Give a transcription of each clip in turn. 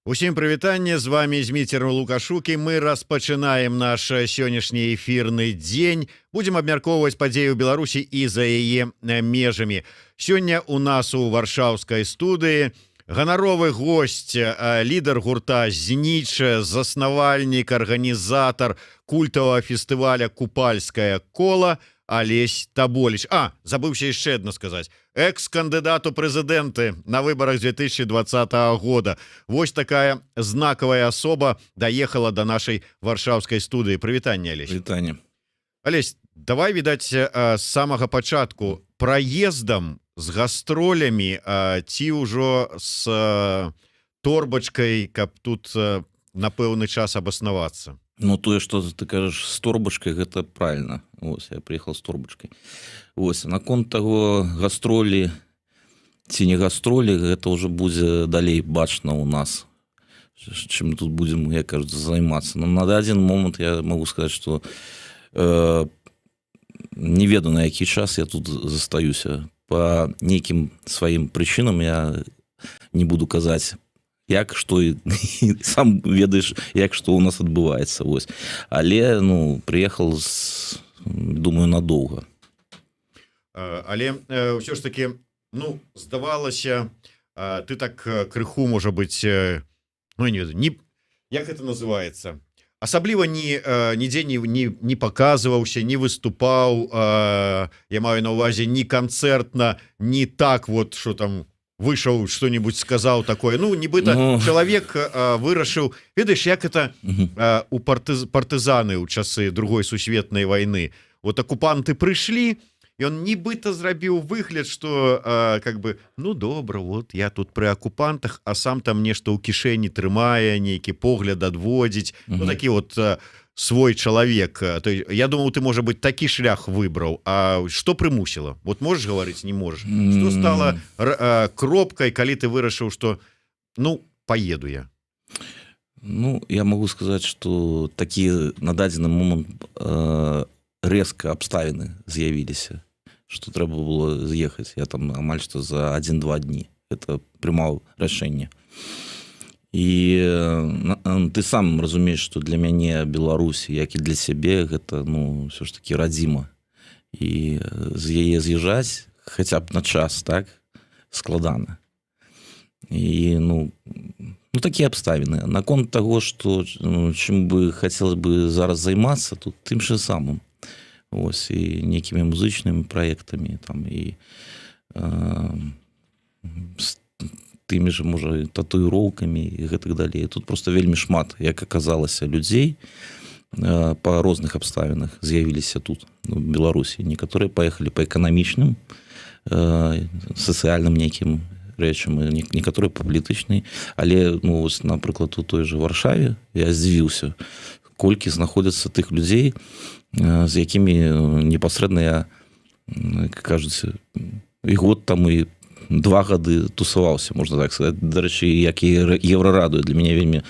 Усім прывітанне, з вами Зміцер Лукашук, і мы распачынаем наш сённяшні эфірны дзень. Будзем абмяркоўваць падзеі ў Беларусі і за яе межамі. Сёння у нас у варшаўскай студыі ганаровы госць, лідар гурта «Знич», заснавальнік, арганізатар культавага фестываля «Купальскае кола» Алесь Таболіч. Забыўся яшчэ адно сказаць. Экс-кандыдат у прэзідэнты на выбарах 2020 года. Вось такая знакавая асоба даехала до нашай варшаўскай студыі. Прывітанне, Алесь. Прывітанне. Алесь, давай, відаць, з самага пачатку праездам, з гастролямі, ці ўжо з торбачкай, каб тут на пэўны час абаснавацца. Ну, тое, што ты кажаш з торбачкай, гэта правильно. Ось, я приехал з торбачкай. Ось, наконт таго гастролі ці не гастролі, гэта ўжо будзе далей бачна у нас, чым тут будзем, як кажуць, займацца. Но на дадзены момант я могу сказаць, што не ведаю, на які час я тут застаюся. По нейкім сваім прычынам я не буду казаць, як, што, і сам ведаеш, як, што у нас адбываецца. Ось. Але, прыехал, думаю, надоўга. Але ўсё ж таки, здавалася, ты так крыху, можа быць, не ведаю, як гэта называецца? Асабліва нідзе не паказваўся, не выступаў, я маю на ўвазе, не канцэртна, не так вот, што там выйшаў, што-нибудь сказаў такое. Нібыта чалавек вырашыў, ведаеш, як это у партызаны ў часы Другой сусветнай вайны. Вот акупанты прыйшлі, і он нібыта зрабіў выгляд, што как бы, добра, вот я тут пры акупантах, а сам там нешта ў кішэні трымае, нейкі погляд адводзіць, такі вот свой чалавек. Я думаў, ты, можа быць, такі шлях выбраў. А што прымусіла? Вот можаш гаварыць, не можаш? Што стала кропкай, калі ты вырашыў, што поеду я? Я могу сказаць, што такі на дадзены момант рэзка абставіны з'явіліся, што трэба было з'ехаць. Я там амаль што за 1-2 дні это прымаў рашэнне. І ты сам разумееш, што для мяне Беларусь, як і для сябе, гэта ўсё ж такі радзіма. І з яе з'язджаць хаця б на час, так, складана. І такія абставіны. Наконт таго, што чым бы хацелось бы зараз займацца, тут тым же самым. Ось, і нейкімі музычнымі праектамі, там, і тымі ж, можа, татуіроўкамі і гэтак далей. Тут просто вельмі шмат, як аказалася, людзей па розных абставінах з'явіліся тут, в Беларусі. Некаторыя паехалі па эканамічным, сацыяльным нейкім рэчам, некаторыя па палітычнай. Але, напрыклад, у той же Варшаве я здзівіўся, колькі знаходзяцца тых людзей, з якімі непасрэдна я, як кажуць, і год там, і 2 гады тусаваўся, можна так сказаць. Дарэчы, як і Еўрарадыё для мяне вельмі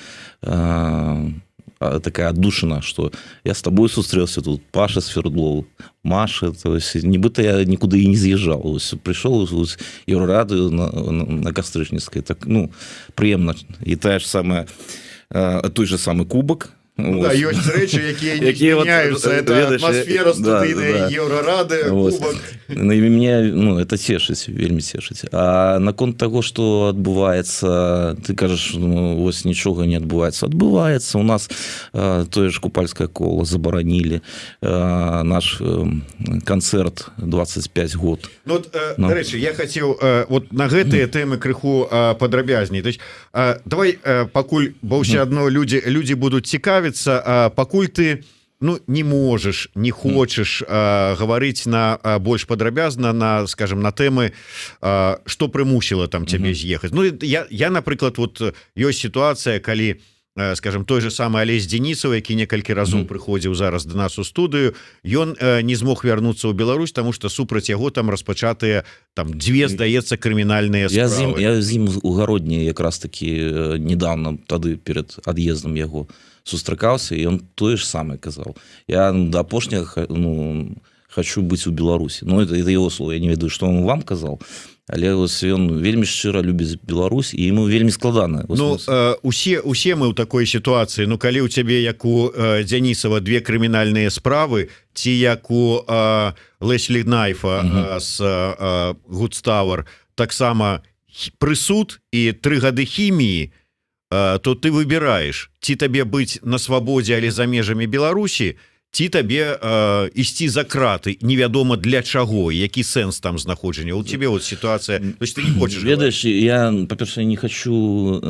такая аддушына, што я з табой сустрэўся тут, Паша Свердлоў, Маша, нібыта я нікуды і не з'язджаў. Прыйшоў Еўрарадыё на Кастрычніцкай, так, прыемна. І той же самы кубак. Ёсць рэчы, якія не змяняюцца. Это атмасфера студыйная, Еўрарады, кубак. Мяне это цешыць, вельмі цешыць. А наконт таго, што адбываецца, ты кажаш, вось нічога не адбываецца. Адбываецца. У нас тое ж Купальскае кола забаранілі. Наш канцэрт 25 год. Дарэчы, я хацеў вот на гэтыя тэмы крыху падрабязней. Давай пакуль, бо ўсё адно людзі будуць цікавіцца, пакуль ты не можаш, не хочаш гаварыць на больш падрабязна на, скажем, на тэмы, што прымусіла там цябе з'ехаць. Я, напрыклад, вот ёсць сітуацыя, калі, скажем, той же самы Алесь Денисаў, які некалькі разоў прыходзіў зараз до нас у студыю, ён не змог вярнуцца ў Беларусь, таму што супраць яго там распачатыя там 2, здаецца, крымінальныя справы. Я з ім у гародні якраз такі недавно, тады перад ад'ездам яго сустракаўся, і ён тое ж самае казаў. Я да апошняга хочу быць у Беларусі. Ну это его слово, я не ведаю, што он вам казаў, але ён вельмі шчыра любіць Беларусь і ему вельмі складана. Ну усе мы ў такой сітуацыі. Ну калі ў цябе як у Дзянісава две крымінальныя справы, ці як у Леслі Найфа з Гудставар таксама прысуд і 3 гады хіміі, то ты выбираеш, ці табе быць на свабодзе, але за межамі Беларусі, ці табе ісці за краты, невядома для чаго, які сэнс там знаходжання. У тебе вот ситуация, то есть ты не хочешь. Ведаеш, я, па-першае, не хочу,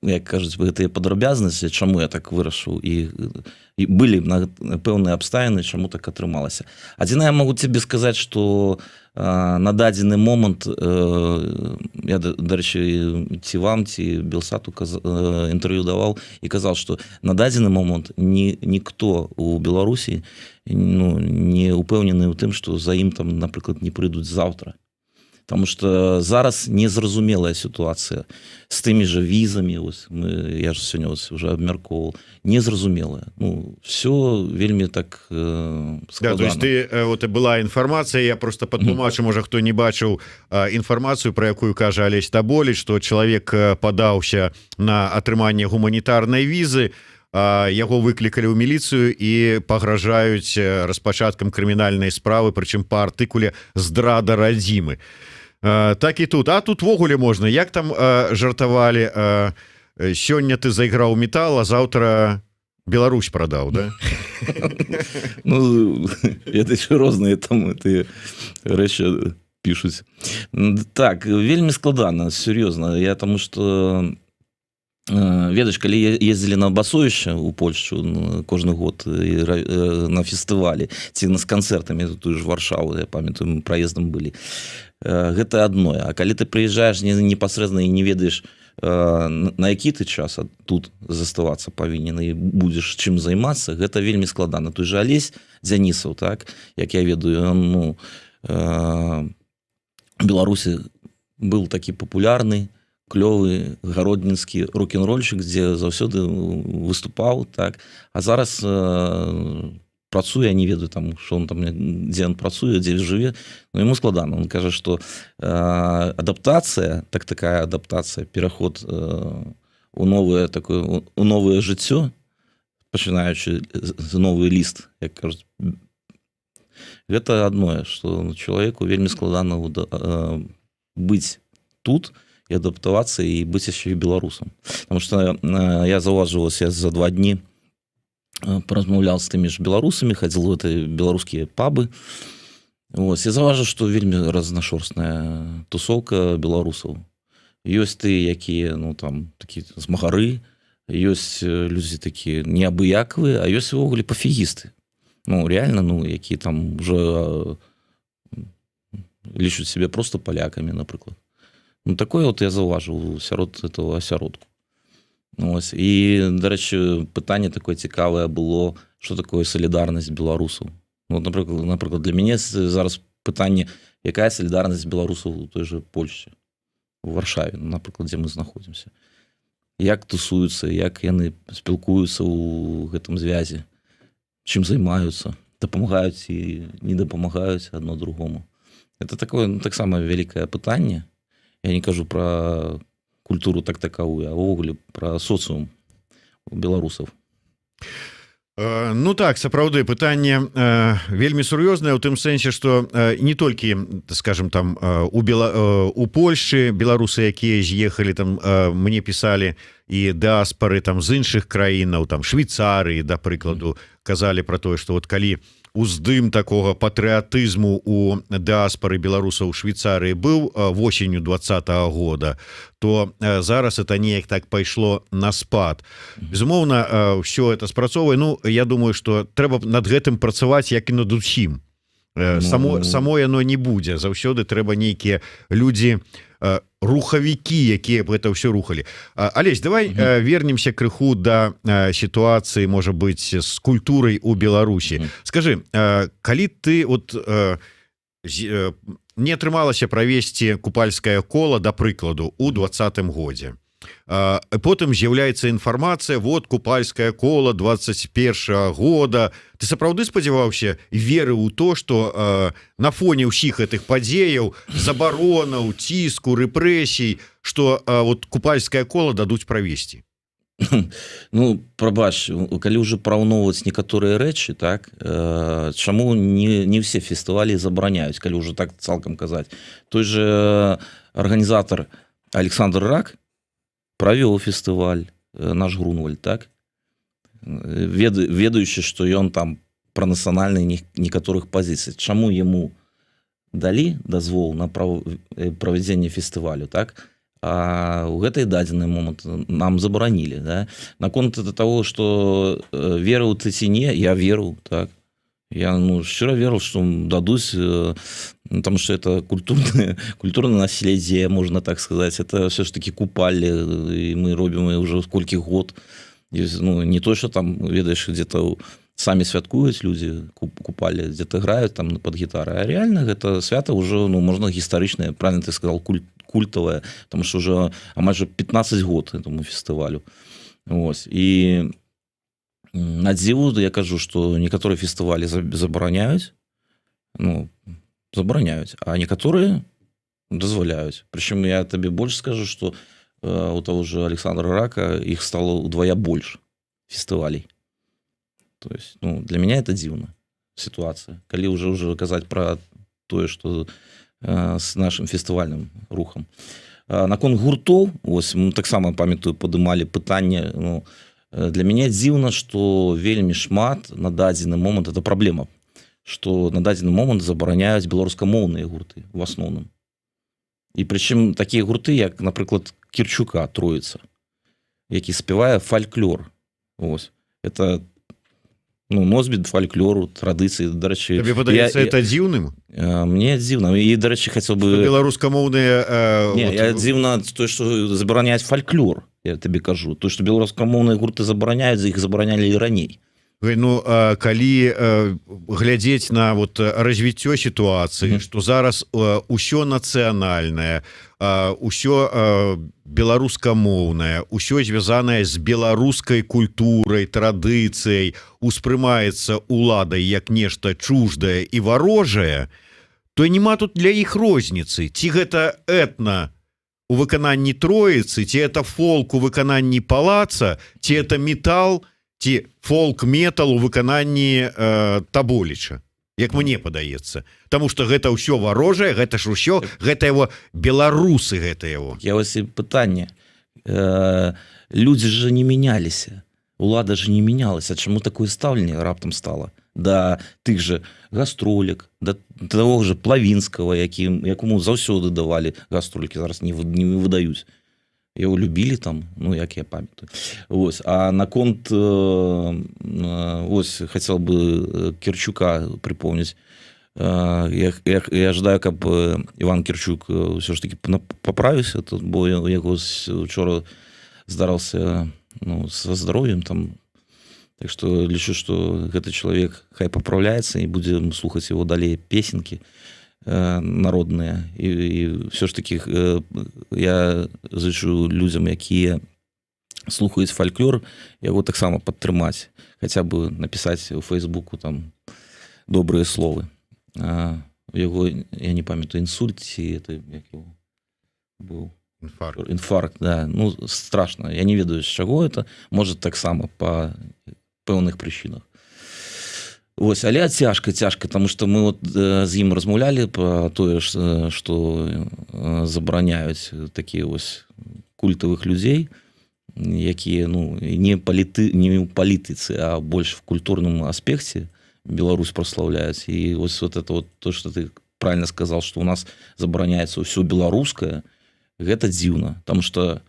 як кажуць, гэтыя падрабязнасці, чаму я так вырашыў, і былі пэўныя абставіны, чаму так атрымалася. Адзінае, я могу тебе сказаць, што на дадзены момант, я, дарэчы, ці вам, ці Белсату інтэрв'ю даваў і казаў, што на дадзены момант ніхто у Беларусі не упэўнены ў тым, што за ім там, напрыклад, не прыйдуць заўтра. Потому что зараз незразумелая ситуация с теми же визами, я же сегодня уже обмярковал, незразумелая. Ну, все вельми так складано. Да, то есть ты, вот была информация, я просто подтлумачу, может, кто не бачыў информацию, про якую кажа Алесь Таболіч, что человек подаўся на атрыманне гуманітарнай визы, яго выклікалі ў міліцыю і пагражаюць распачаткам крымінальнай справы, прычым па артыкуле «Здрада радзімы». Так і тут. А тут ввогуле можна. Як там жартавалі, сёння ты зайграў метал, а заўтра Беларусь прадаў, да? Ну, это еще розныя там рэчы пішуць. Так, вельмі складана, серьезно. Я тому что... Ведаеш, калі ездзілі на басовішча ў Польшчу кожны год на фестывалі ці з канцэртамі, тую ж Варшаву, я памятаю, мы праездам былі, гэта адное. А калі ты прыязджаеш непасрэдна і не ведаеш, на які ты час тут заставацца павінен і будзеш чым займацца, гэта вельмі складана. Той же Алесь Дзянісаў, так, як я ведаю, он в Беларусі быў такі папулярны, клёвы гародніцкі рок-н-рольщик, дзе заўсёды выступаў, так. А зараз працуе, я не ведаю там, што он там, дзе он працуе, дзе жыве, но ему складана. Он кажа, што адаптацыя, такая адаптацыя, пераход у новае жыццё, пачынаючы з новы ліст, як кажуць, гэта адное, што чалавеку вельмі складана быць тут, и адаптоваться, и быть еще и белорусом. Потому что я заўважыў, я за 2 дні поразмаўлял с теми же белорусами, ходил в эти белорусские пабы. Вот. Я заўважыў, что вельмі разнашорстная тусовка белорусаў. Ёсць ты, якія, ну, там, такие змагары, ёсць людзі такие неабыякавыя, а ёсць увогуле пафігісты. Ну, реально, ну, якія там уже лічаць себе просто поляками, напрыклад. Ну, такое вот я заўважыў сярод этого асяродку. Ось. І, дарэчы, пытанне такое цікавае было, што такое салідарнасць беларусаў. Ну, напрыклад, для мяне зараз пытанне, якая салідарнасць беларусаў у той же Польшчы, у Варшаве, напрыклад, дзе мы знаходзімся. Як тусуюцца, як яны спілкуюцца ў гэтым звязе, чым займаюцца, дапамагаюць і не дапамагаюць адно другому. Это такое, ну, таксама вялікае пытанне. Я не кажу про культуру так таковую, а ўвогуле про социум беларусаў. Ну так, сапраўды, пытанне вельмі сур'ёзнае ў тым сэнсе, што не толькі, скажем, там у Польшчы беларусы, якія з'ехалі, там мне пісалі і дыаспары там з іншых краінаў, там Швейцарыі, да прыкладу, казалі про тое, што вот калі уздым такого патрыятызму у дыаспары беларусаў у Швейцарыі быў восенню 2020 года, то зараз это неяк так пайшло на спад. Безумоўна, ўсё это спрацоўвае. Ну, я думаю, што трэба над гэтым працаваць, як і над усім. Само яно не будзе. Заўсёды трэба нейкія людзі, рухавікі, якія б гэта ўсё рухалі. Алесь, давай вернемся крыху да сітуацыі, можа быць, з культурай у Беларусі. Скажы, калі ты вот не атрымалася правесці купальскае кола, да прыкладу, у 2020 годзе, потым з'яўляецца інфармацыя, вот купальскае кола 21 года. Ты сапраўды спадзяваўся, верыў у то, што на фоне ўсіх гэтых падзеяў, забаронаў, ціску, рэпрэсій, што вот купальскае кола дадуць правесці? Ну, прабач, калі ўжо параўноўваць некаторыя рэчы, так, чаму не все фестывалі забараняюць, калі ўжо так цалкам казаць. Той же арганізатар Александр Рак правёў фестываль «Наш Грунвальд», так, ведаючы, што ён там пра нацыянальныя некаторых пазіцый. Чаму яму далі дазвол на правядзенне фестывалю, так, а ў гэтай дадзены момант нам забаранілі, да? Наконт того, што верыў ты ці не, я верыў, так. Я шчыра верыў, што дадуць, потому что это культурное наследие, можно так сказать. Это все ж таки купали, и мы робім уже сколькі год. Не то, что там, ведаеш, где-то самі святкуюць люди, купали, где-то грают там под гитарой. А реально это свято уже, можно гістарычнае, правильно ты сказал, культовое, потому что уже амаль 15 год этому фестивалю. Ось. И на дзіву я кажу, што некаторыя фестывалі забараняюць, а некаторыя дазваляюць. Прычым я табе больш скажу, што у того же Александра Рака іх стало удвая больш фестывалей. То есть, для меня это дзіўна ситуация. Калі уже казаць пра тое, што с нашим фестывальным рухам. Наконт гуртоў, ось мы таксама памятаю, падымалі пытанне, для мяне дзіўна, што вельмі шмат на дадзены момант, это праблема, што на дадзены момант забараняюць беларускамоўныя гурты в асноўным. І прычым такія гурты, як, напрыклад, Кірчука, Троіца, які спявае фальклор. Ось. Это носьбіт фальклору, традыцыі. Дарэчы, табе падаецца это дзіўным? Мне дзіўна. І, дарэчы, хацеў бы... Беларускамоўныя... Не, я дзіўна то, што забараняюць фальклор, я табе кажу. То, што беларускамоўныя гурты забараняюць, іх забаранялі і раней. Калі глядзець на развіццё сітуацыі, што зараз усё нацыянальнае, усё беларускамоўнае, усё звязанае з беларускай культурай, традыцыяй, успрымаецца уладай як нешта чуждае і варожае, то няма тут для іх розніцы. Ці гэта этна у выкананні Троіцы, ці это фолк у выкананні Палаца, ці это метал, ці фолк-метал у выкананні Таболіча, як мне падаецца. Таму што гэта ўсё варожае, гэта ж усё, гэта яго беларусы, гэта яго. Я вось і пытанне. Людзі же не мяняліся, улада же не мянялася. Чаму такое стаўленне раптам стала? Да тых же гастролек, да того же Плавінскага, якому заўсёды давалі гастролькі, зараз не выдаюць. Его любили там, як я памятаю. Ось. А наконт, ось, хотел бы Кірчука припомнить. Я ожидаю, каб Іван Кірчук все ж таки поправился, бо яго вчора здараўся со здоровьем там. Так что лічу, что гэты человек хай поправляется, и будем слухаць его далей песенки народныя. І все ж таки я зычу людзям, якія слухаюць фальклор, яго таксама падтрымаць, хаця бы напісаць у Фейсбуку там добрыя словы. Яго, я не памятаю, інсульт ці это як его быў інфаркт, да. Страшно, я не ведаю, з чаго это, можа таксама па пэўных прычынах. Вось, але цяжка, таму што мы з ім размаўлялі пра тое, што забараняюць такія вось культавых людзей, якія не ў палітыцы, а больш в культурным аспекце Беларусь праслаўляюць. І вось это то, што ты правильно сказал, што у нас забараняецца ўсё беларускае, гэта дзіўна, таму што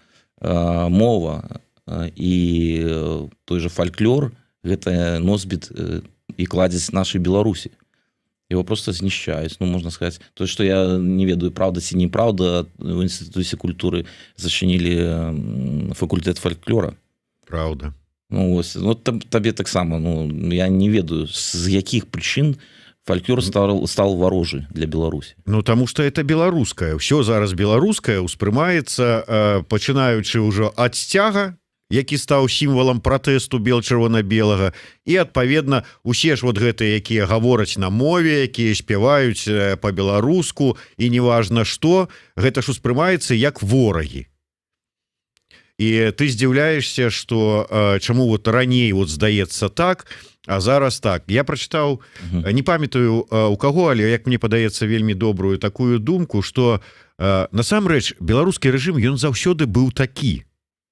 мова і той же фальклор гэта носьбіт і кладзяць нашай Беларусі. Его просто знішчаюць, можна сказаць. То, што я не ведаю, правда ці неправда, в Інстытуце культуры зачынілі факультэт фальклора. Правда. Табе таксама, я не ведаю, з якіх прычын Фальклор стал ворожий для Беларусі. Ну таму что это беларускае, ўсё зараз беларускае ўспрымаецца, пачынаючы ўжо ад сцяга, які стаў сімвалам пратэсту бел-чырвона-белага, і адпаведна усе ж вот гэтыя, якія гавораць на мове, якія спяваюць по-беларуску, і неважна што, гэта ж успрымаецца як ворагі. І ты здзіўляешся, што чаму вот раней вот здаецца так, а зараз так. Я прачытаў, не памятаю у каго, але як мне падаецца вельмі добрую такую думку, што насамрэч беларускі рэжым ён заўсёды быў такі.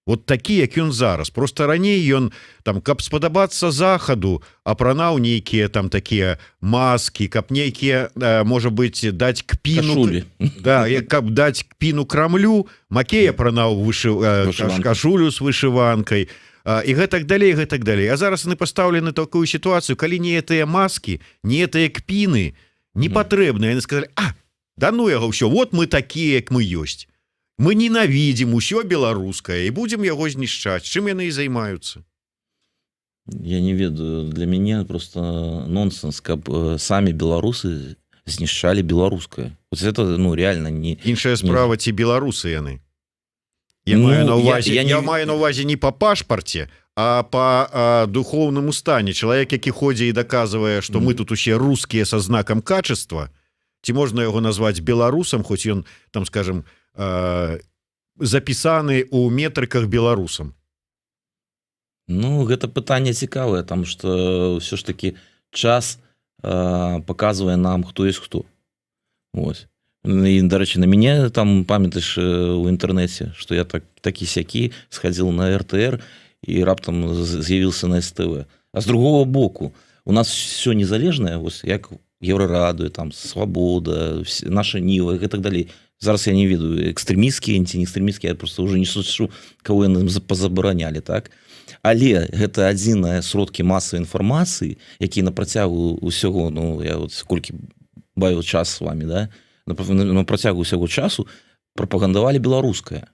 Вот такі, як ён зараз. Просто раней ён, там, каб спадабацца захаду, апранаў нейкія там такія маскі, каб нейкія, можа быць, даць кпіну... Да, каб даць кпіну Крамлю, Макей апранаў кашулю з вышыванкай, і гэтак далей, гэтак далей. А зараз яны пастаўлены такую сітуацыю, калі не гэтыя маскі, не гэтыя кпіны не патрэбныя. Яны сказалі, да ну яго ўсё, вот мы такія, як мы ёсць. Мы ненавидим усё беларускае і будем яго знішчаць. Чым яны і займаюцца? Я не ведаю, для мяне просто нонсенс, каб самі беларусы знішчалі беларускае. Вот это, ну, реально не... Іншая справа, ці беларусы яны. Я маю на увазе не по пашпарце, а по духовному стане. Чалавек, які ходзе і даказвае, што мы тут усе рускія са знакам качества, ці можна яго назваць беларусам, хоць ён, там, скажем, запісаны ў метрыках беларусам? Ну, гэта пытанне цікавае, там што ўсё ж такі час паказвае нам, хто ёсць хто. Вось. І, дарэчы, на мяне там, памятаеш, у інтэрнэце, што я такі-сякі схадзіў на РТР і раптам з'явіўся на СТВ. А з другого боку, у нас все незалежнае, вось, як Еўрарадыё, там, Свабода, наша Ніва і так далей. Зараз я не ведаю, экстрэмісцкія, ці не экстрэмісцкія, я просто уже не сучу, кого яны пазабаранялі, так? Але гэта адзіныя сродкі масавай інфармацыі, якія на працягу ўсяго, ну, я вот колькі бавіў час з вами, да? На працягу ўсяго часу прапагандавалі беларускае.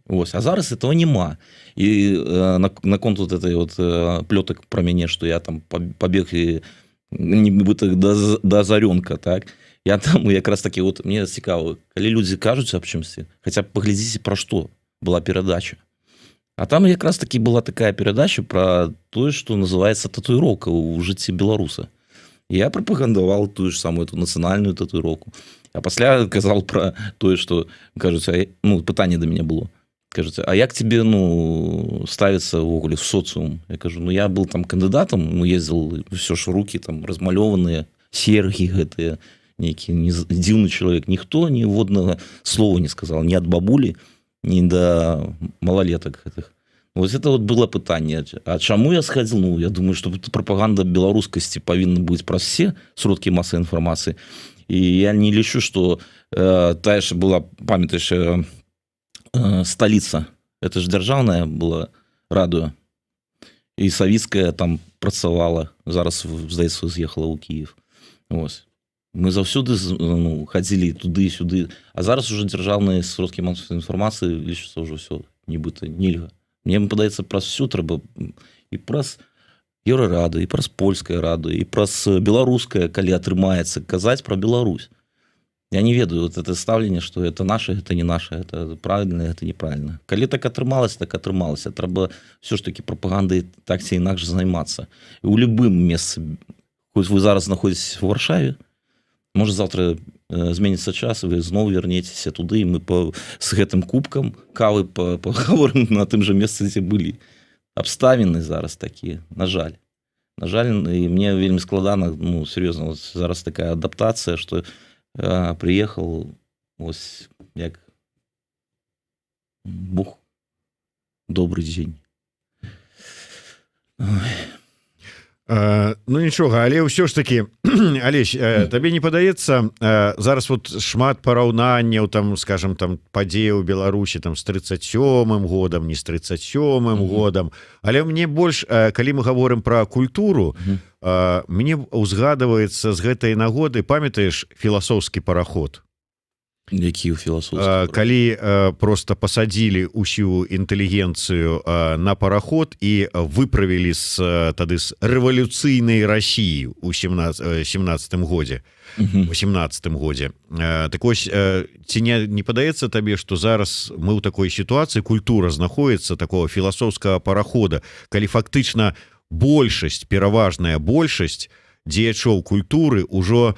Вось. А зараз этого няма. І наконт вот этой вот плётак пра мяне, што я там пабег і нібыта да Азарёнка, так? Я там якраз такі, вот, мне цікава, калі людзі кажуць аб чымсьці, хаця б паглядзіце, пра што была перадача. А там якраз такі была такая перадача пра тое, што называецца татуіроўка ў жыцці беларуса. Я прапагандаваў тую ж самую эту нацыянальную татуіроўку. А пасля казал пра тое, што, кажуць, ну, пытанне да мяне было. Кажуць, а як тебе, ну, ставіцца ўвогуле в социум? Я кажу, ну, я был там кандыдатам, ну, ездил, все ж рукі там размалёваныя, сергі гэтыя, нейкі дзіўны чалавек. Ніхто ніводнага слова не сказал, ні ад бабулі, ні да малолетак гэтых. Вот это вот было пытанне. А чаму я схадзіл? Ну, я думаю, што прапаганда беларускасці павінна быць праз все сродкі масавай інфармацыі. І я не лічу, што тая ж была, памятаеш, сталіца. Это ж дзяржаўная была радыё. І савецкая там працавала. Зараз, здаецца, з'ехала ў Кіев. Вось. Мы заўсёды, ну, хадзілі туды і сюды, а зараз уже дзяржаўныя сродкі масавай інфармацыі лічыцца ўжо ўсё, нібыта нельга. Мне падаецца, праз всю трэба і праз Еўрарадыё, і праз польскае радыё, і праз беларускае, калі атрымаецца, казаць пра Беларусь. Я не ведаю, вот это стаўленне, што это наше, гэта не наше, это правільна, гэта неправільна. Калі так атрымалася, так атрымалася. Трэба ўсё ж такі прапагандай так ці інакш займацца. І ў любым месцы, хоць вы зараз знаходзіцеся ў Варшаве, можа, завтра зменіцца час, вы зноў вернецеся туды, і мы з гэтым кубкам кавы пагаворым на тым жа месцы, дзе былі. Абставіны зараз такія, на жаль. На жаль, і мне вельмі складана, ну, серьезно, вот зараз такая адаптацыя, што приехал, ось, як Бог, добрый дзень. Ну нічога, але ўсё ж таки, Алесь, табе не падаецца, зараз вот шмат параўнанняў, там, скажем, там падзеяў у Беларусі там з 37-м годам, не з 37-м годам, але мне больш, калі мы гаворым пра культуру, мне ўзгадваецца з гэтай нагоды, памятаеш філасофскі параход? Якія філасофскія калі просто пасадзілі ўсю інтэлігенцыю на параход і выправілі тады з рэвалюцыйнай Расіі ў 17 годзе. У 17 годзе. Так вось, ці не падаецца табе, што зараз мы ў такой сітуацыі, культура знаходіцца такого філасофскага парахода, калі фактычна большасць, пераважная большасць дзеячоў культуры ўжо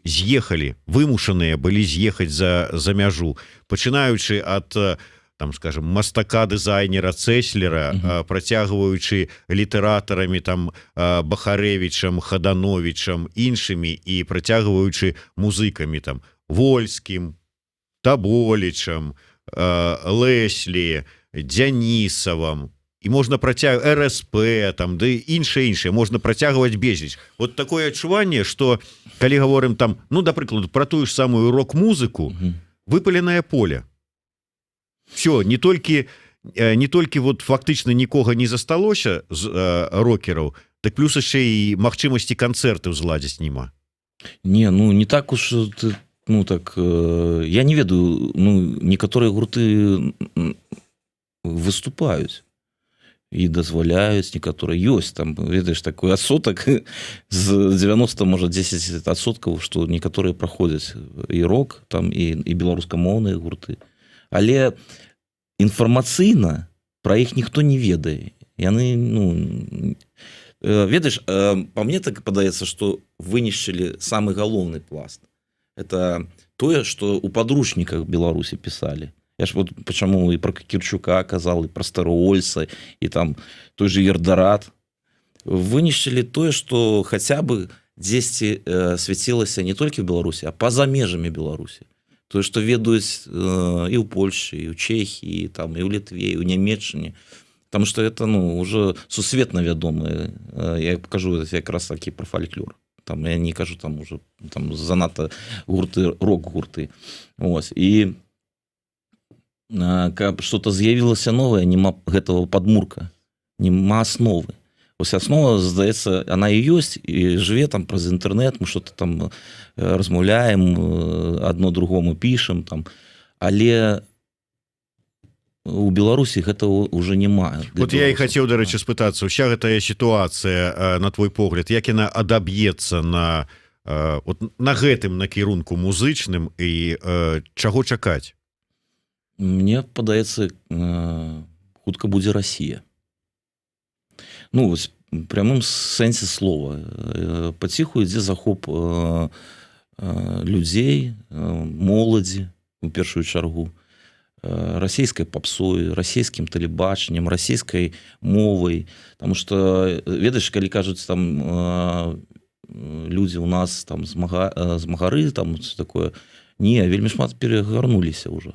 з'ехалі, вымушаныя былі з'ехаць за мяжу, пачынаючы ад там, скажем, мастака дызайнера Цеслера, працягваючы літаратарамі там Бахарэвічам, Хадановічам, іншымі і працягваючы музыкамі там Вольскім, Таболічам, Леслі, Дзянісавам, і можна працягваць РСП там, да іншае, можна працягваць безліч. Вот такое адчуванне, што калі гаворым там, ну, да прыкладу, пра тую ж самую рок-музыку, выпаленае поле. Все, не толькі вот фактычна нікога не засталося з рокераў, так плюс яшчэ і магчымасці канцэртаў зладзіць няма. Не, ну не так уж, ну так, я не ведаю, ну некаторыя гурты выступаюць і дазваляюць, некаторыя ёсць там, ведаеш, такой адсотак з 90, можа 10%, што некаторыя праходзяць і рок там і беларускамоўныя гурты. Але інфармацыйна пра іх ніхто не ведае. Яны, ну, ведаеш, па мне так падаецца, што вынішчылі самы галоўны пласт. Это тое, што ў падручніках Беларусі пісалі. Я ж вот почему и про Кирчука казал, и про Староольса, и там той же Ердарат. Вынішчылі тое, што хаця бы дзесьці свяцілася не толькі ў Беларусі, а па-за межамі Беларусі. Тое, што ведаюць і ў Польшчы, і ў Чэхіі, там, і ў Літве, і ў Нямецчыне. Потому что это, ну, уже сусветна вядомае. Я кажу якраз такі про фальклор. Там, я не кажу там уже там, занадта гурты, рок-гурты. Ось. І каб что-то з'явілася новае, няма гэтага падмурка, няма асновы. Ось аснова, здаецца, она і ёсць, і жыве там праз інтэрнэт, мы что-то там размаўляем, адно другому пішам, там, але у Беларусі гэтага ўжо няма. Вот я і хацеў, дарэчы, спытацца, уся гэтая сітуацыя, на твой погляд, як яна адаб'ецца на гэтым накірунку музычным і чаго чакаць? Мне падаецца, хутка будзе Расія. Ну, вось, прямым сэнсе слова. Паціху ідзе захоп людзей, моладзі, у першую чаргу, расійскай папсой, расійскім тэлебачаннем, расійскай мовай. Таму што, ведаеш, калі кажуць, там, людзі ў нас там змагары, там, такое, не, вельмі шмат перагарнуліся ўжо.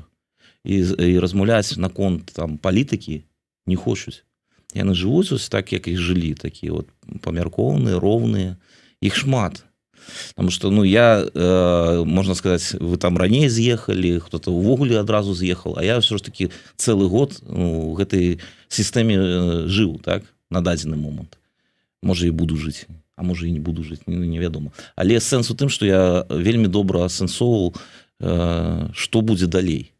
І размаўляць наконт там палітыкі не хочуць. Яны жывуць ось так, як іх жылі, такія вот памяркоўныя, роўныя, іх шмат. Потому что, ну, я, можна сказаць, вы там раней з'ехалі, хто-то ўвогуле адразу з'ехал, а я ўсё ж таки цэлы год у гэтай сістэме жыў, так, на дадзены момант. Можа і буду жыць, а можа і не буду жыць, невядома. Але сэнс у тым, што я вельмі добра асэнсоўваў, што будзе далей.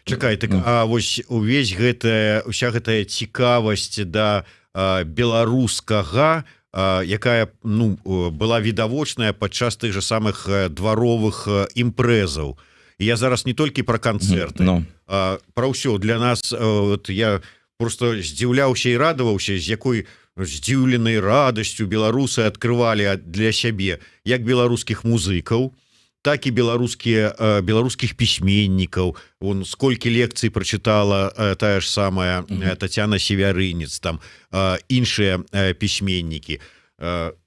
Чакай, так, а вось увесь уся гэтая цікавасць да беларускага, якая, ну, была відавочная падчас тых жа самых дваровых імпрэзаў. І я зараз не толькі пра канцэрты, пра ўсё. Для нас, вот, я просто здзіўляўся і радаваўся, з якой здзіўленай радасцю беларусы адкрывалі для сябе як беларускіх музыкаў, так і беларускіх пісьменнікаў. Вон сколькі лекцый прачытала тая ж самая Тацяна Севярынец, там іншыя пісьменнікі.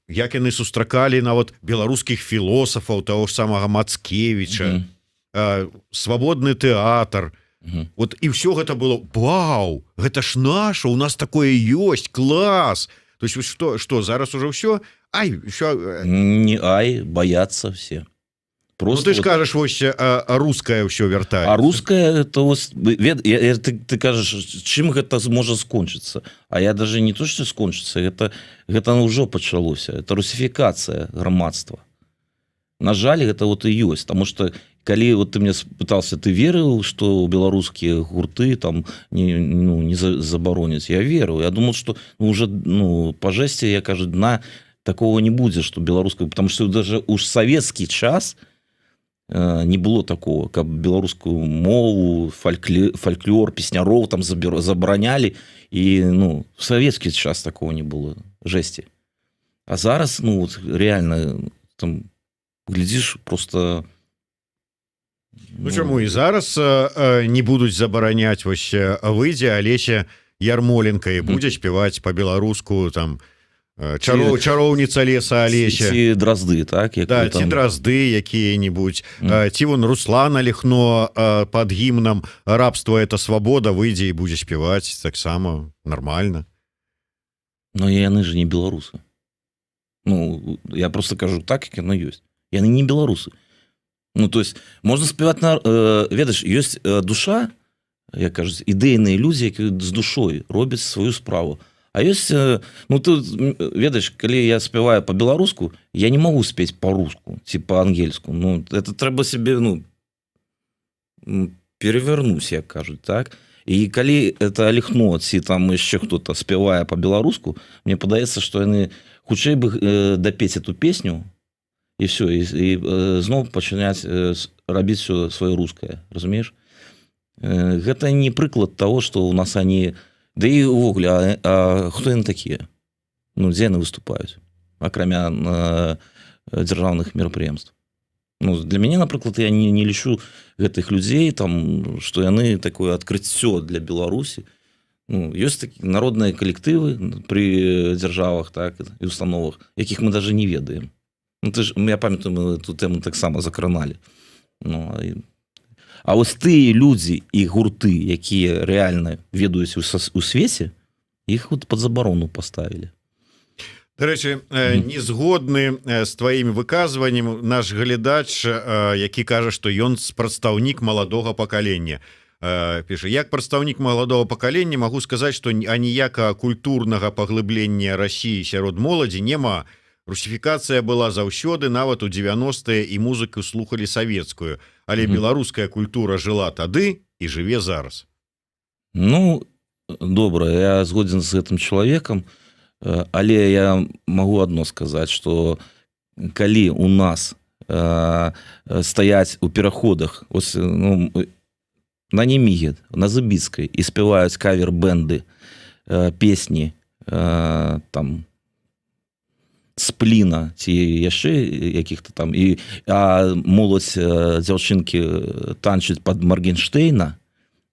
Як яны сустракалі нават беларускіх філосафаў, таго ж самага Мацкевіча, свабодны тэатр. Вот і ўсё гэта было, вау, гэта ж наша, у нас такое ёсць, клас. То есть што, зараз уже ўсё? Не ай, боятся все. Просто ну, ты ж кажаш, вось, рускае ўсё вяртаецца. А рускае, то вось, ты кажаш, чым гэта можа скончыцца? А я даже не то, што скончыцца, гэта ўжо пачалося. Это русіфікацыя грамадства. На жаль, гэта вот і ёсць, таму што калі вот ты мне пытался, ты верыў, што беларускія гурты там не забароняць? Я верыў, я думал, что уже по жесце, я кажу, дна такого не будзе, что беларуская, потому что даже уж советский час не было такого, каб беларускую мову, фольклор, песняроў там забаранялі, і в советский час такого не было жесці. А зараз вот реально там глядзіш просто. Чаму і зараз не будуць забараняць, вось выйдзе Алеся Ярмоленко і будзе спяваць по-беларуску там чароўніца леса Алеся, ці дразды, так? Да, ці дразды якія-нибудь, ці вон Руслана Лехно под гімнам «Рабство – это свобода» выйдзе і будзе спяваць таксама нормально. Но яны же не беларусы. Я просто кажу так, як яно ёсць. Яны не беларусы. То есть можна спяваць ведаеш, ёсць душа, як кажуць, ідэйныя людзі, якія з душой робяць сваю справу. А ёсць, тут, ведаеш, калі я спяваю по-беларуску, я не могу спець по-руску ці по-ангельску. Это трэба себе, перевернуць, як кажуць, так? І калі это Лехно, ці там яшчэ хто-то спявае по-беларуску, мне падаецца, што яны хутчэй бы дапець эту песню, і все, і зноў пачынаць рабіць все сваё рускае, разумееш? Гэта не прыклад того, што у нас они... Да і ўвогуле, а хто яны такія? Дзе яны выступаюць? Акрамя дзяржаўных мерапрыемств. Для мяне, напрыклад, я не лічу гэтых людзей, там, што яны такое адкрыццё для Беларусі. Ёсць такія народныя калектывы пры дзяржавах, так, і установах, якіх мы даже не ведаем. Я памятаю, мы эту тэму таксама закраналі. А вось тыя людзі і гурты, якія рэальна ведаюць у свеце, іх вот пад забарону паставілі. Дарэчы, не згодны з тваімі выказваннямі наш глядач, які кажа, што ён прадстаўнік маладога пакалення. Піша: як прадстаўнік маладога пакалення магу сказаць, што аніякага культурнага паглыблення Расіі сярод моладзі няма. Русіфікацыя была заўсёды, нават у 90-е, і музыку слухалі савецкую, але беларуская культура жыла тады і жыве зараз. Добра, я згодзін з гэтым чалавекам, але я магу адно сказаць, што калі у нас стаяць у пераходах на Неміге, на Забіцкай і спяваюць кавер-бэнды песні там Спліна ці яшчэ якіх-то там, а моладзь, дзяўчынкі танчаць пад Маргенштэйна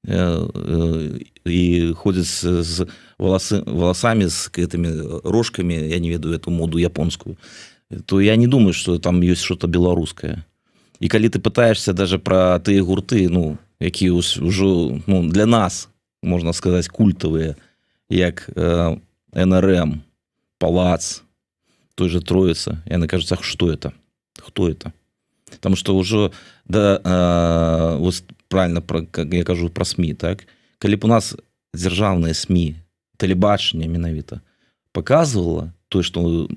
і ходзяць з волосамі, з гэтымі рожкамі, я не ведаю эту моду японскую, то я не думаю, што там ёсць что-то беларускае. І калі ты пытаешься даже пра тыя гурты, якія ўжо для нас, можна сказаць, культавыя, як НРМ, Палац, той же Троица, яны кажуць: ах, что это? Хто это? Потому что ўжо, правильно, я кажу пра СМІ, так? Калі б у нас дзяржаўныя СМІ, тэлебачанне менавіта, показывала то, што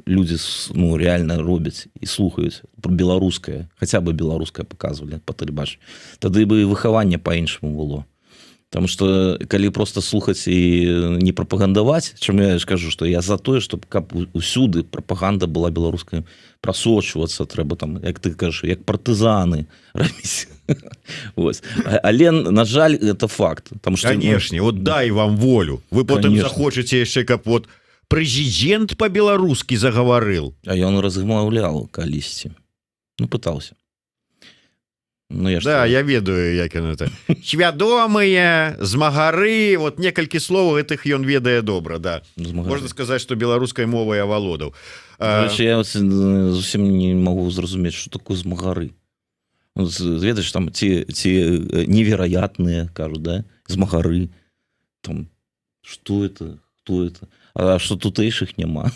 людзі реально робяць і слухаюць беларускае, хаця бы беларускае показывалі па тэлебачанню, тады бы і выхаванне па-іншаму было. Потому что калі просто слухаць і не прапагандаваць, чым я скажу, што я за тое, што каб усюды прапаганда была беларуская, прасочвацца трэба там, як ты кажаш, як партызаны рабіць. Але, на жаль, это факт. Канешне, вот дай вам волю. Вы потым захочаце яшчэ, каб вот прэзідэнт па-беларускі загаварыў. А ён размаўляў калісьці. Пытаўся. Да, я ведаю, як яно это. Свядомыя, змагары, вот некалькі словаў гэтых ён ведае добра, да. Можна сказаць, што беларускай мовай авалодаў. Я зусім не магу зразумець, што такое змагары. Ведаеш, там ці невероятныя, кажуць, да? Змагары. Там, што это, хто это? А што тутэйшых няма?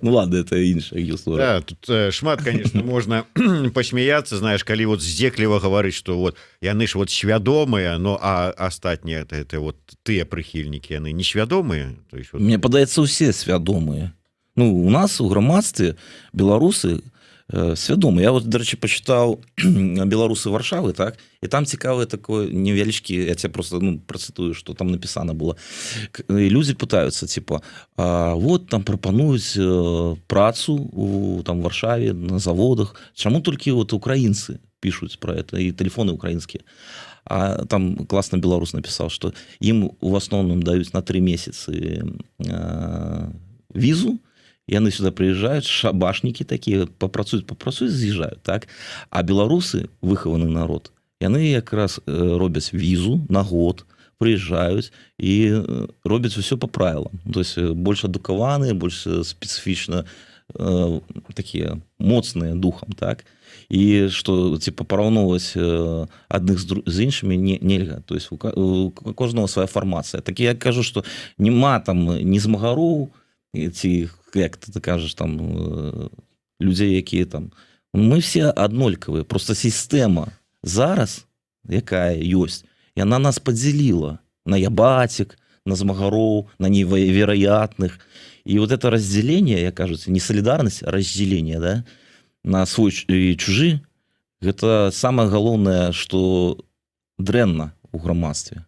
Ладно, это іншая гісторыя. Да, тут шмат, конечно, можна посмяяться, знаешь, калі вот здзекліва гаварыць, что вот яны ж вот свядомыя, но а астатнія это вот тыя прыхільнікі, яны несвядомыя. Мне падаецца, усе свядомыя. У нас у грамадстве беларусы Свядома. Я вот, дарэчы, пачытаў беларусы Варшавы, так, і там цікавы такой невялічкі, я тебе просто працытую, што там напісана было. І людзі пытаюцца, типа, вот там прапануюць працу у там Варшаве на заводах. Чаму толькі вот украінцы пишут про это, и тэлефоны украінскія? А там классно беларус написал, что им в основном дают на 3 месяцы визу, и они сюда приезжают, шабашники такие, попрацуюць, з'їжджають, так? А беларусы, выхаваны народ, яны якраз робяць візу на год, приезжают и робяць все по правилам. То есть больше адукаваныя, больше специфично такие моцныя духом, так? И что, типа, параўноўваць адных з іншымі нельга. То есть у кожного своя фармацыя. Так я кажу, что нема там ні змагароў, ці, як ты кажаш, там, людзей, якія там... Мы все аднолькавыя. Просто сістэма зараз, якая ёсць, яна нас подзяліла на ябацік, на змагароў, на невероятных. И вот это разделение, я кажется, не солидарность, а разделение, да, на свой и чужы, это самое галоўнае, что дрэнна у грамадстве.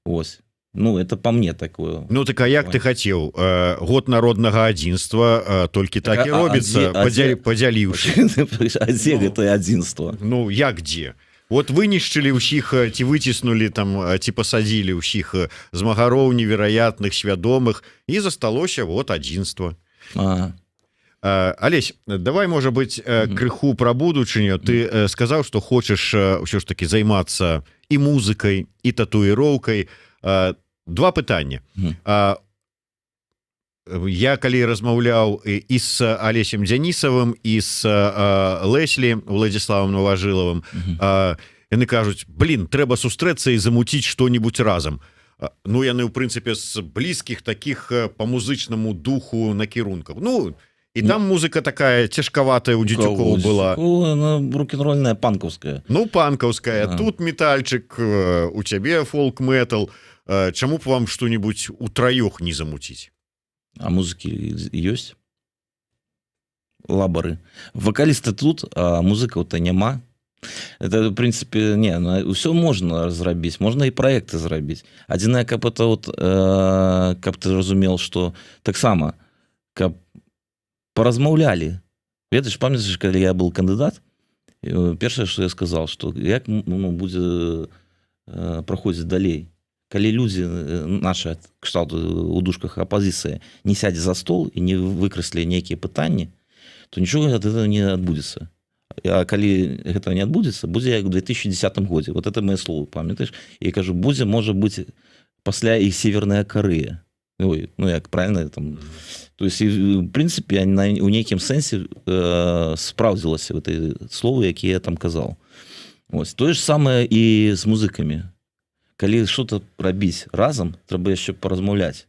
Ось. Ну, это по мне такое. Ну, так а як ты хацеў? Год народнага адзінства толькі так і робіцца, падзяліўшы. А дзе гэта адзінства? Ну, як дзе? Вот вынішчылі ўсіх, ці выціснулі там, ці пасадзілі ўсіх змагароў невероятных, свядомых, і засталося вот адзінства. Алесь, давай, можа быць, крыху пра будучыню. Ты сказаў, што хочаш ўсё ж таки займацца і музыкай, і татуіроўкай. Два пытання. Я калі размаўляў і з Алесем Дзянісавым, і з Леслі Владзіславам Новажылавым, яны кажуць, блин, трэба сустрэцца і замуціць што-нибудь разам. Ну, яны, ў прынцыпе, з блізкіх такіх па музычнаму духу накірунках. Ну, і там музыка такая цяжкаватая у дзецюкоў была. Рок-н-рольная, панкаўская. Ну, панкаўская. Тут метальчык, у цябе фолк-метал. Чаму б вам што-нибудь утраёх не замуціць? А музыкі ёсць? Лабары. Вокаліста тут, а музыкаў-то няма. Это, в принципе, не, ўсё можна зрабіць, можна і праекты зрабіць. Адзінае, каб это вот, каб ты разумел, што таксама, каб паразмаўлялі. Ведаеш, памятаеш, калі я был кандыдат, першае, што я сказал, што як будзе праходзіць далей. Калі людзі нашы кшталту у дужках апозіцыі не сядзе за стол і не выкраслі нейкія пытанні, то нічога ад этого не адбудзецца. А калі гэта не адбудзецца, будзе як у 2010 годзе. Вот это мои словы, памятаеш? І кажу, будзе, можа быць, пасля і Северная Корея. Ой, ну як правильно там. То есть, в принципе, у нейкім сэнсе спраўдзілася гэты словы, якія я там казаў. Ось. Тое ж самае і з музыкамі. Калі что-то рабіць разам, трэба яшчэ паразмаўляць.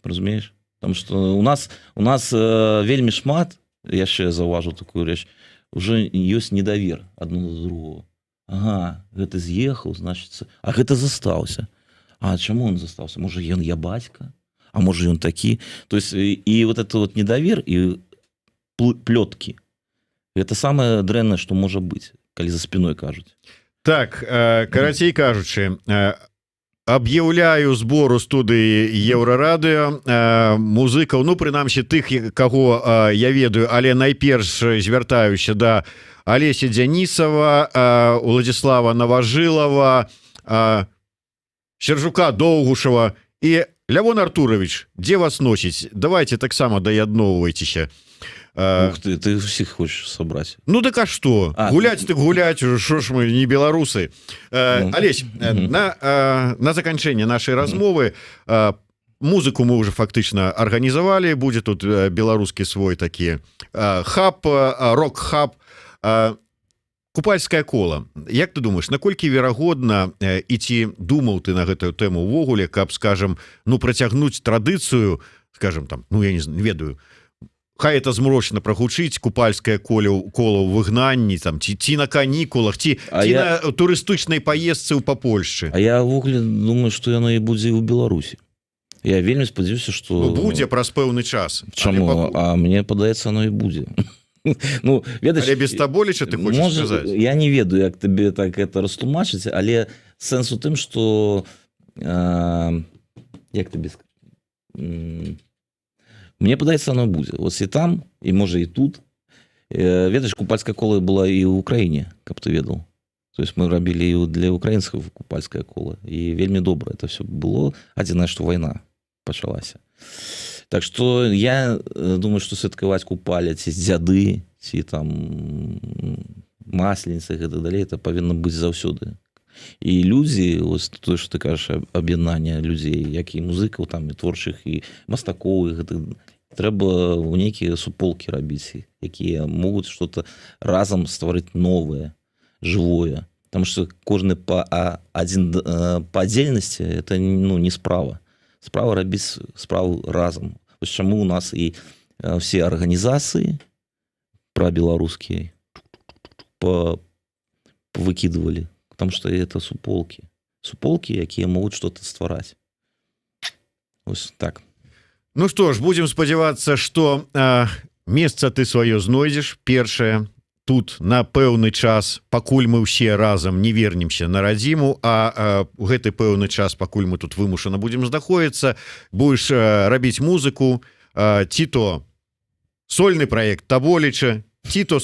Разумееш? Потому что у нас вельмі шмат, яшчэ заўважу такую рэч, уже ёсць недавер адно да другого. Ага, гэта з'ехаў, значыцца, а гэта застаўся. А чаму он застаўся? Можа, ён ябацька? А можа, ён такі? То есть, і вот это вот недавер, і плёткі. Гэта самае дрэннае, што можа быць, калі за спиной кажуць. Так, карацей кажучы, аб'яўляю збор у студыі Еўрарадыё музыкаў, ну, прынамсі, тых, каго я ведаю, але найперш звяртаюся да Алеся Дзянісава, Владзіслава Новажылава, Сержука Доўгушава і Лявон Артурович. Дзе вас носіць? Давайте таксама даядноўвайцеся. Ух ты всіх хочаш сабраць. Ну так а што? Гуляць так гуляць, што ж мы не беларусы. Алесь, на заканчэнне нашай размовы музыку мы уже фактычна арганізавалі, будзе тут беларускі свой такі хаб, рок-хаб, купальскае кола. Як ты думаеш, наколькі верагодна і ці думаў ты на гэтую тэму ўвогуле, каб, скажем, ну працягнуць традыцыю, скажем там, ну я не ведаю, хай это змрочна прагучыць купальскае кола ў выгнанні там ці на канікулах ці на турыстычнай паездцы па Польшчы. А я ўвогуле думаю, што яно і будзе ў Беларусі. Я вельмі спадзяюся, што будзе праз пэўны час. Чаму? А мне падаецца, оно і будзе. Ну, ведаеш, Але без Таболіча ты хочаш можа, сказаць? я не ведаю, як табе так это растлумачыць, але сэнс у тым, што як табе мне падаецца, оно будзе. Ось і там, і можа і тут. Ведаеш, купальская кола была і ў Украіне, каб ты ведаў. То есть мы рабілі і для украінскага купальская кола. І вельмі добра это все было. Адзінае, што вайна пачалася. Так што я думаю, што святкаваць купаля ці дзяды, ці там масленіцы і так далей, это павінна быць заўсёды. І людзі, ось тое, што ты кажаш, аб'яднанне людзей, як і музыкаў, там, і творчых, і мастакоў, і гэта трэба ў нейкія суполкі рабіць, якія могуць што-то разам стварыць новае, жывое. Потому что кожны па адзельнасці это не справа. Справа рабіць справу разам. Вось чаму у нас і все арганізацыі прабеларускія выкидывали. Потому что это суполкі. Суполкі, якія могуць что-то ствараць. Вось так. Ну што ж, будзем спадзявацца, што месца ты сваё знойдзеш, першае, тут на пэўны час, пакуль мы ўсе разам не вернемся на радзіму, а у гэты пэўны час, пакуль мы тут вымушана будзем знаходзіцца, будзеш рабіць музыку, ці то сольны праект Таболіча, ці то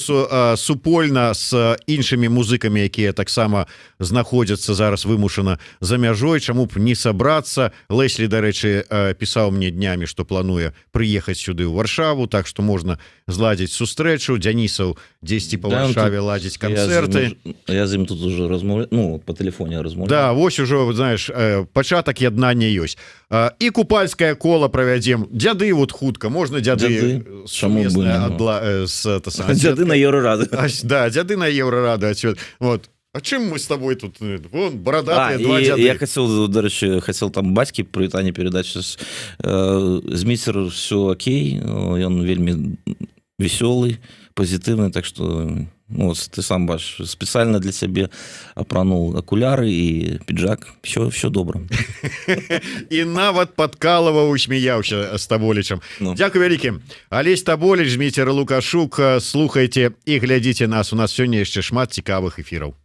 супольна з іншымі музыкамі, якія таксама знаходзяцца зараз вымушана за мяжой, чаму б не сабрацца. Леслі, дарэчы, пісаў мне днямі, што плануе прыехаць сюды ў Варшаву, так што можна зладзіць сустрэчу. Дзянісаў дзесьці па Варшаве ладзіць канцэрты. Я з ім тут уже размаўляю, ну, па тэлефоне размаўляю. Да, вось ужо, знаеш, пачатак яднання ёсць. І купальская кола правядзем. Дзяды вот хутка, можна дзяды сумесныя дзяды на Еўрарады. Да, дзяды на Еўрарады. Вот. А чым мы с тобой тут? Вон, бородатые два дзяды. Я хотел, дарэчы, там бацькі прывітанне перадаць. Зміцер все окей, ён вельмі весёлый, пазітыўны, так што ну, ты сам бачиш, специально для себе апрануў акуляры і піджак, все добра. І нават падкалываў, усмяяўся з Таболічам. Дзякуй вялікі. Алесь Таболіч, Зміцер Лукашук, слухайце і глядзіце нас. У нас сёння яшчэ шмат цікавых эфіраў.